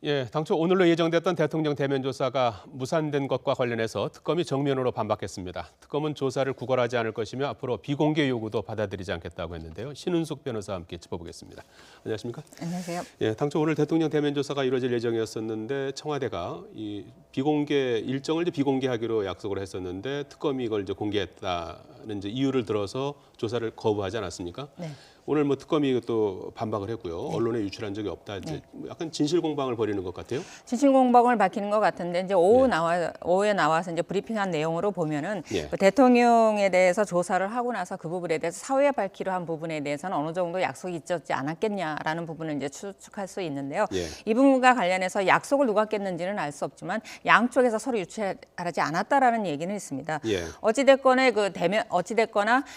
예, 당초 오늘로 예정됐던 대통령 대면 조사가 무산된 것과 관련해서 특검이 정면으로 반박했습니다. 특검은 조사를 구걸하지 않을 것이며 앞으로 비공개 요구도 받아들이지 않겠다고 했는데요. 신은숙 변호사와 함께 짚어보겠습니다. 안녕하십니까? 안녕하세요. 예, 당초 오늘 대통령 대면 조사가 이루어질 예정이었었는데 청와대가 이 비공개 일정을 이제 비공개하기로 약속을 했었는데 특검이 이걸 이제 공개했다는 이제 이유를 들어서 조사를 거부하지 않았습니까? 네. 오늘 뭐 특검이 또 반박을 했고요. 언론에 유출한 적이 없다. 이제 약간 진실 공방을 벌이는 것 같아요. 진실 공방을 밝히는 것 같은데 이제 오후에 나와서 이제 브리핑한 내용으로 보면은 그 대통령에 대해서 조사를 하고 나서 그 부분에 대해서 사후에 밝히려 한 부분에 대해서는 어느 정도 약속이 있었지 않았겠냐라는 부분을 이제 추측할 수 있는데요. 이 부분과 관련해서 약속을 누가 깼는지는 알 수 없지만 양쪽에서 서로 유출하지 않았다라는 얘기는 있습니다. 어찌됐거나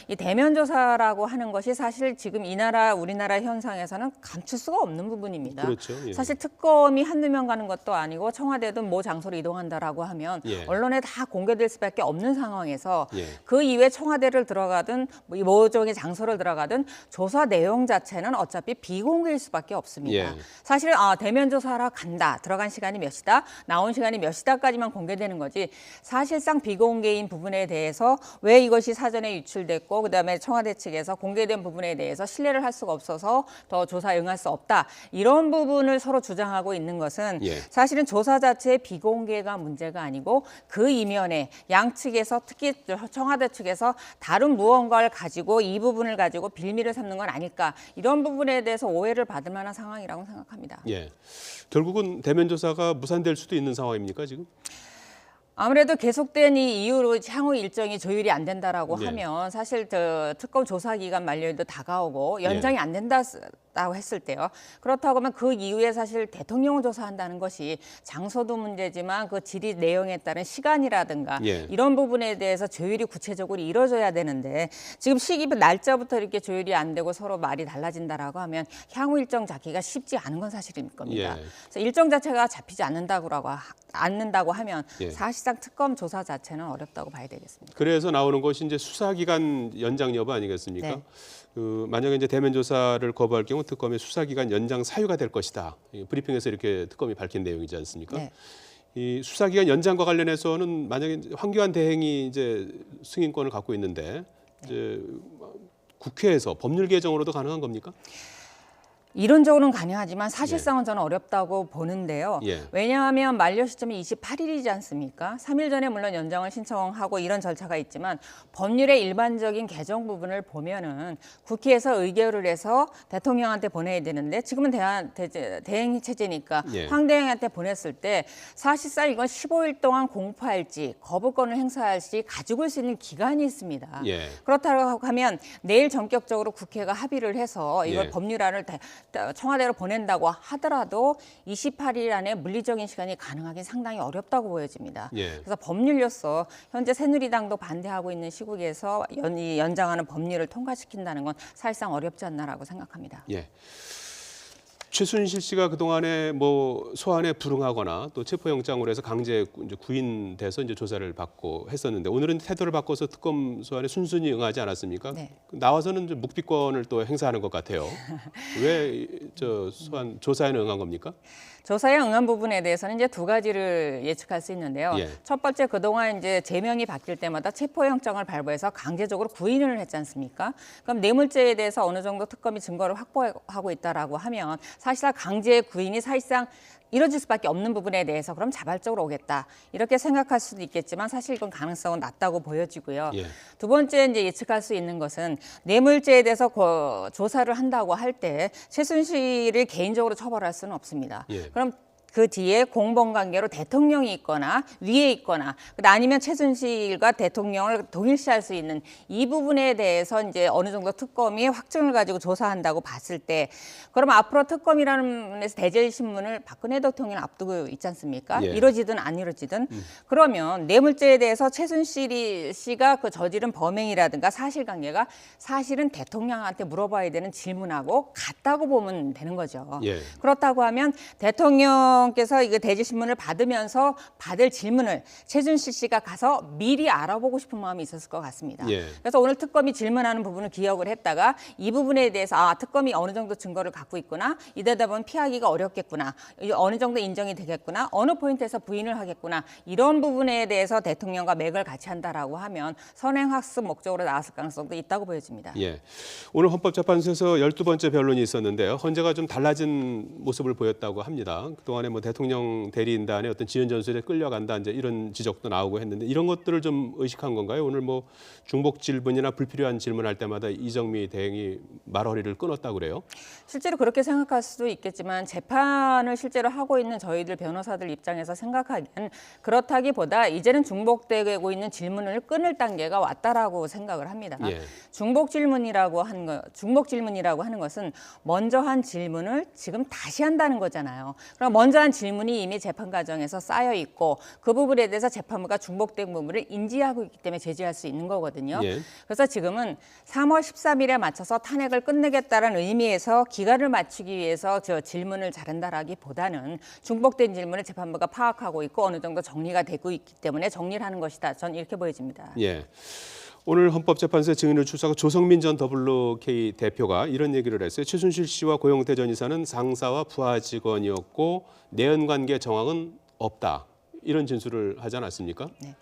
이 대면 조사라고 하는 것이 사실 지금 우리나라 현상에서는 감출 수가 없는 부분입니다. 그렇죠. 사실 특검이 한두 명 가는 것도 아니고 청와대든 모 장소로 이동한다라고 하면 언론에 다 공개될 수밖에 없는 상황에서 그 이외 청와대를 들어가든 모종의 장소를 들어가든 조사 내용 자체는 어차피 비공개일 수밖에 없습니다. 사실 대면 조사하러 간다. 들어간 시간이 몇 시다. 나온 시간이 몇 시다까지만 공개되는 거지 사실상 비공개인 부분에 대해서 왜 이것이 사전에 유출됐고 그다음에 청와대 측에서 공개된 부분에 대해서 신뢰를 할 수가 없어서 더 조사에 응할 수 없다. 이런 부분을 서로 주장하고 있는 것은 사실은 조사 자체의 비공개가 문제가 아니고 그 이면에 양측에서 특히 청와대 측에서 다른 무언가를 가지고 이 부분을 가지고 빌미를 삼는 건 아닐까. 이런 부분에 대해서 오해를 받을 만한 상황이라고 생각합니다. 결국은 대면 조사가 무산될 수도 있는 상황입니까 지금? 아무래도 계속된 이 이후로 향후 일정이 조율이 안 된다라고 하면 사실 특검 조사 기간 만료일도 다가오고 연장이 안 된다고 했을 때요. 그렇다고 하면 그 이후에 사실 대통령을 조사한다는 것이 장소도 문제지만 그 질의 내용에 따른 시간이라든가 이런 부분에 대해서 조율이 구체적으로 이루어져야 되는데 지금 날짜부터 이렇게 조율이 안 되고 서로 말이 달라진다라고 하면 향후 일정 잡기가 쉽지 않은 건 사실일 겁니다. 그래서 일정 자체가 잡히지 않는다고 하면 사실상 특검 조사 자체는 어렵다고 봐야 되겠습니다. 그래서 나오는 것이 이제 수사기간 연장 여부 아니겠습니까? 만약에 이제 대면 조사를 거부할 경우 특검의 수사기간 연장 사유가 될 것이다. 브리핑에서 이렇게 특검이 밝힌 내용이지 않습니까? 이 수사기간 연장과 관련해서는 만약에 황교안 대행이 이제 승인권을 갖고 있는데 이제 국회에서 법률 개정으로도 가능한 겁니까? 이론적으로는 가능하지만 사실상은 저는 어렵다고 보는데요. 왜냐하면 만료 시점이 28일이지 않습니까? 3일 전에 물론 연장을 신청하고 이런 절차가 있지만 법률의 일반적인 개정 부분을 보면은 국회에서 의결을 해서 대통령한테 보내야 되는데 지금은 대행 체제니까 황 대행한테 보냈을 때 사실상 이건 15일 동안 공포할지 거부권을 행사할지 가지고 올 수 있는 기간이 있습니다. 그렇다고 하면 내일 전격적으로 국회가 합의를 해서 이걸 법률안을 청와대로 보낸다고 하더라도 28일 안에 물리적인 시간이 가능하긴 상당히 어렵다고 보여집니다. 그래서 법률로서 현재 새누리당도 반대하고 있는 시국에서 연장하는 법률을 통과시킨다는 건 사실상 어렵지 않나라고 생각합니다. 최순실 씨가 그동안에 뭐 소환에 불응하거나 또 체포영장으로 해서 강제 이제 구인돼서 이제 조사를 받고 했었는데 오늘은 태도를 바꿔서 특검 소환에 순순히 응하지 않았습니까? 나와서는 좀 묵비권을 또 행사하는 것 같아요. 왜 소환 조사에는 응한 겁니까? 조사에 응한 부분에 대해서는 이제 두 가지를 예측할 수 있는데요. 첫 번째, 그동안 이제 제명이 바뀔 때마다 체포영장을 발부해서 강제적으로 구인을 했지 않습니까? 그럼 뇌물죄에 대해서 어느 정도 특검이 증거를 확보하고 있다라고 하면 사실상 강제 구인이 사실상 이뤄질 수밖에 없는 부분에 대해서 그럼 자발적으로 오겠다 이렇게 생각할 수도 있겠지만 사실 이건 가능성은 낮다고 보여지고요. 두 번째 이제 예측할 수 있는 것은 뇌물죄에 대해서 조사를 한다고 할 때 최순실을 개인적으로 처벌할 수는 없습니다. 그럼 그 뒤에 공범관계로 대통령이 있거나 위에 있거나 아니면 최순실과 대통령을 동일시할 수 있는 이 부분에 대해서 이제 어느 정도 특검이 확증을 가지고 조사한다고 봤을 때 그럼 앞으로 특검이라는 면에서 대질 신문을 박근혜 대통령을 앞두고 있지 않습니까? 이루어지든 안 이루어지든 그러면 뇌물죄에 대해서 최순실 씨가 그 저지른 범행이라든가 사실관계가 사실은 대통령한테 물어봐야 되는 질문하고 같다고 보면 되는 거죠. 그렇다고 하면 대통령 대통령께서 이거 대질 신문을 받으면서 받을 질문을 최순실 씨가 가서 미리 알아보고 싶은 마음이 있었을 것 같습니다. 예. 그래서 오늘 특검이 질문하는 부분을 기억을 했다가 이 부분에 대해서 특검이 어느 정도 증거를 갖고 있구나. 이러다 보면 피하기가 어렵겠구나. 어느 정도 인정이 되겠구나. 어느 포인트에서 부인을 하겠구나. 이런 부분에 대해서 대통령과 맥을 같이 한다라고 하면 선행학습 목적으로 나왔을 가능성도 있다고 보여집니다. 예. 오늘 헌법재판소에서 12번째 변론이 있었는데요. 헌재가 좀 달라진 모습을 보였다고 합니다. 그동안에 뭐 대통령 대리인단의 어떤 지연 전술에 끌려간다 이제 이런 지적도 나오고 했는데 이런 것들을 좀 의식한 건가요? 오늘 뭐 중복 질문이나 불필요한 질문할 때마다 이정미 대행이 말허리를 끊었다고 그래요? 실제로 그렇게 생각할 수도 있겠지만 재판을 실제로 하고 있는 저희들 변호사들 입장에서 생각하기엔 그렇다기보다 이제는 중복되고 있는 질문을 끊을 단계가 왔다라고 생각을 합니다. 예. 중복 질문이라고 하는 것은 먼저 한 질문을 지금 다시 한다는 거잖아요. 그럼 먼저 한 질문이 이미 재판 과정에서 쌓여 있고 그 부분에 대해서 재판부가 중복된 부분을 인지하고 있기 때문에 제지할 수 있는 거거든요. 예. 그래서 지금은 3월 13일에 맞춰서 탄핵을 끝내겠다는 의미에서 기간을 맞추기 위해서 저 질문을 자른다라기보다는 중복된 질문을 재판부가 파악하고 있고 어느 정도 정리가 되고 있기 때문에 정리를 하는 것이다. 전 이렇게 보여집니다. 예. 오늘 헌법재판소에 증인을 출석한 조성민 전 WK 대표가 이런 얘기를 했어요. 최순실 씨와 고영태 전 이사는 상사와 부하 직원이었고 내연관계 정황은 없다. 이런 진술을 하지 않았습니까? 네.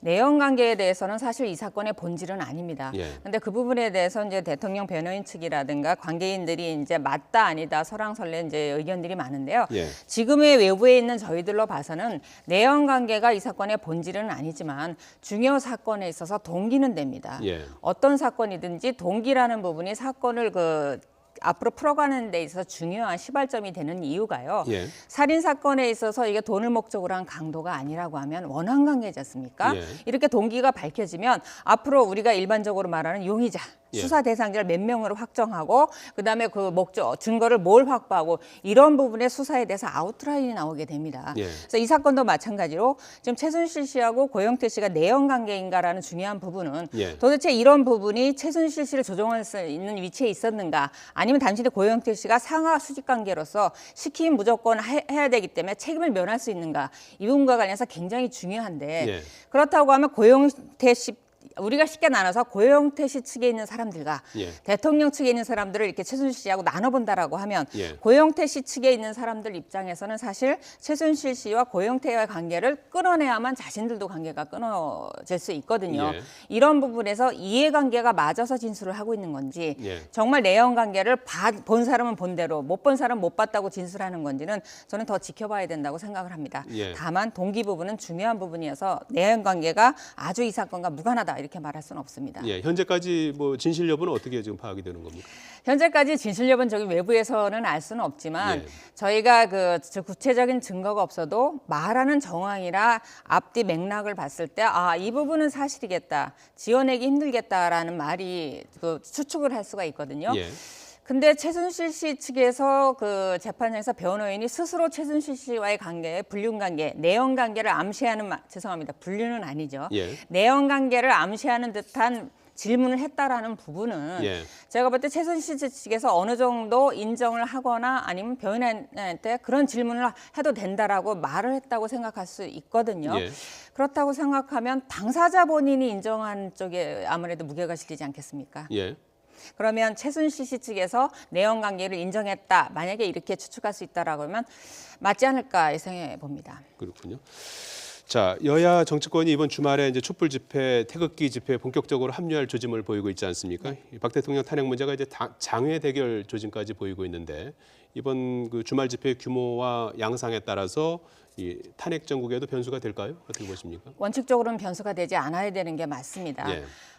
내연 관계에 대해서는 사실 이 사건의 본질은 아닙니다. 그런데 그 부분에 대해서 이제 대통령 변호인 측이라든가 관계인들이 이제 맞다 아니다 설왕설래 이제 의견들이 많은데요. 지금의 외부에 있는 저희들로 봐서는 내연 관계가 이 사건의 본질은 아니지만 중요 사건에 있어서 동기는 됩니다. 어떤 사건이든지 동기라는 부분이 사건을 앞으로 풀어가는 데 있어서 중요한 시발점이 되는 이유가요. 살인 사건에 있어서 이게 돈을 목적으로 한 강도가 아니라고 하면 원한 관계지 않습니까? 이렇게 동기가 밝혀지면 앞으로 우리가 일반적으로 말하는 용의자, 수사 대상자를 몇 명으로 확정하고 그다음에 그 목적, 증거를 뭘 확보하고 이런 부분에 수사에 대해서 아웃라인이 나오게 됩니다. 그래서 이 사건도 마찬가지로 지금 최순실 씨하고 고영태 씨가 내연 관계인가라는 중요한 부분은 도대체 이런 부분이 최순실 씨를 조종할 수 있는 위치에 있었는가 아니면 단순히 고영태 씨가 상하 수직 관계로서 시키면 무조건 해야 되기 때문에 책임을 면할 수 있는가 이 부분과 관련해서 굉장히 중요한데 그렇다고 하면 고영태 씨 우리가 쉽게 나눠서 고영태 씨 측에 있는 사람들과 대통령 측에 있는 사람들을 이렇게 최순실 씨하고 나눠본다라고 하면 고영태 씨 측에 있는 사람들 입장에서는 사실 최순실 씨와 고영태와의 관계를 끊어내야만 자신들도 관계가 끊어질 수 있거든요. 이런 부분에서 이해관계가 맞아서 진술을 하고 있는 건지 정말 내연 관계를 본 사람은 본 대로 못 본 사람은 못 봤다고 진술하는 건지는 저는 더 지켜봐야 된다고 생각을 합니다. 다만 동기 부분은 중요한 부분이어서 내연 관계가 아주 이 사건과 무관하다. 이렇게 말할 수는 없습니다. 현재까지 뭐 진실 여부는 어떻게 지금 파악이 되는 겁니까? 현재까지 진실 여부는 저기 외부에서는 알 수는 없지만 저희가 구체적인 증거가 없어도 말하는 정황이라 앞뒤 맥락을 봤을 때 이 부분은 사실이겠다. 지어내기 힘들겠다라는 말이 추측을 할 수가 있거든요. 근데 최순실 씨 측에서 재판장에서 변호인이 스스로 최순실 씨와의 관계에 불륜 관계, 내연 관계를 암시하는 죄송합니다. 불륜은 아니죠. 내연 관계를 암시하는 듯한 질문을 했다라는 부분은 제가 볼 때 최순실 씨 측에서 어느 정도 인정을 하거나 아니면 변호인한테 그런 질문을 해도 된다라고 말을 했다고 생각할 수 있거든요. 그렇다고 생각하면 당사자 본인이 인정한 쪽에 아무래도 무게가 실리지 않겠습니까? 그러면 최순실 씨 측에서 내연 관계를 인정했다. 만약에 이렇게 추측할 수 있다라고 하면 맞지 않을까 생각해 봅니다. 그렇군요. 자, 여야 정치권이 이번 주말에 이제 촛불 집회, 태극기 집회에 본격적으로 합류할 조짐을 보이고 있지 않습니까? 박 대통령 탄핵 문제가 이제 장외 대결 조짐까지 보이고 있는데 이번 주말 집회 규모와 양상에 따라서 이 탄핵 정국에도 변수가 될까요? 어떻게 보십니까? 원칙적으로는 변수가 되지 않아야 되는 게 맞습니다.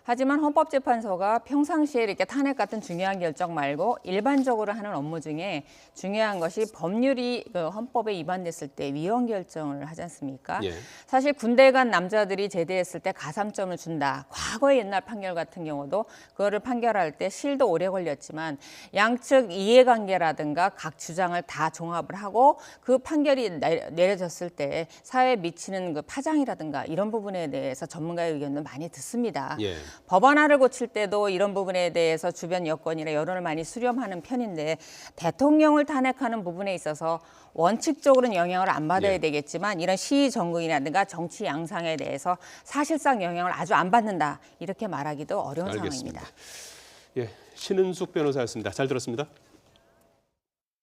하지만 헌법재판소가 평상시에 이렇게 탄핵 같은 중요한 결정 말고 일반적으로 하는 업무 중에 중요한 것이 법률이 헌법에 위반됐을 때 위헌 결정을 하지 않습니까? 사실 군대 간 남자들이 제대했을 때 가산점을 준다. 과거의 옛날 판결 같은 경우도 그거를 판결할 때 실도 오래 걸렸지만 양측 이해관계라든가 각 주장을 다 종합을 하고 그 판결이 내려졌을 때 사회에 미치는 그 파장이라든가 이런 부분에 대해서 전문가의 의견도 많이 듣습니다. 예. 법안화를 고칠 때도 이런 부분에 대해서 주변 여건이나 여론을 많이 수렴하는 편인데 대통령을 탄핵하는 부분에 있어서 원칙적으로는 영향을 안 받아야 되겠지만 이런 시위 정국이라든가 정치 양상에 대해서 사실상 영향을 아주 안 받는다 이렇게 말하기도 어려운 알겠습니다. 상황입니다. 예, 신은숙 변호사였습니다. 잘 들었습니다.